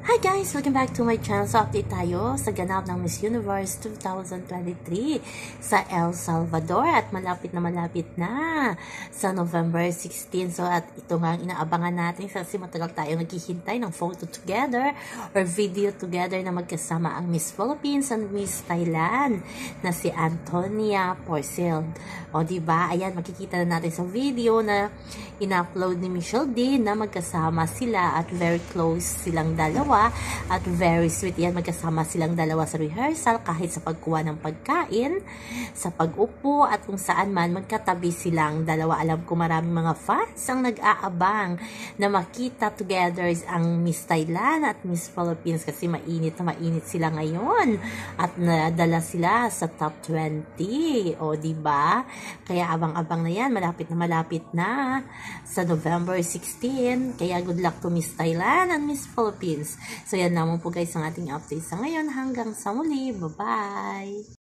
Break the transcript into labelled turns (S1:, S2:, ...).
S1: Hi guys! Welcome back to my channel. So update tayo sa ganap ng Miss Universe 2023 sa El Salvador at malapit na sa November 16. So at ito nga ang inaabangan natin kasi matagal tayo naghihintay ng photo together or video together na magkasama ang Miss Philippines and Miss Thailand na si Antonia Porcel. O diba? Ayan, makikita na natin sa video na in-upload ni Michelle D na magkasama sila at very close silang dalawa. At very sweet yan, magkasama silang dalawa sa rehearsal kahit sa pagkuha ng pagkain, sa pag-upo at kung saan man magkatabi silang dalawa. Alam ko maraming mga fans ang nag-aabang na makita together ang Miss Thailand at Miss Philippines kasi mainit na mainit sila ngayon at nadala sila sa top 20. O diba? Kaya abang-abang na yan, malapit na sa November 16. Kaya good luck to Miss Thailand and Miss Philippines. So yan naman po guys ang ating update sa ngayon. Hanggang sa muli. Bye-bye!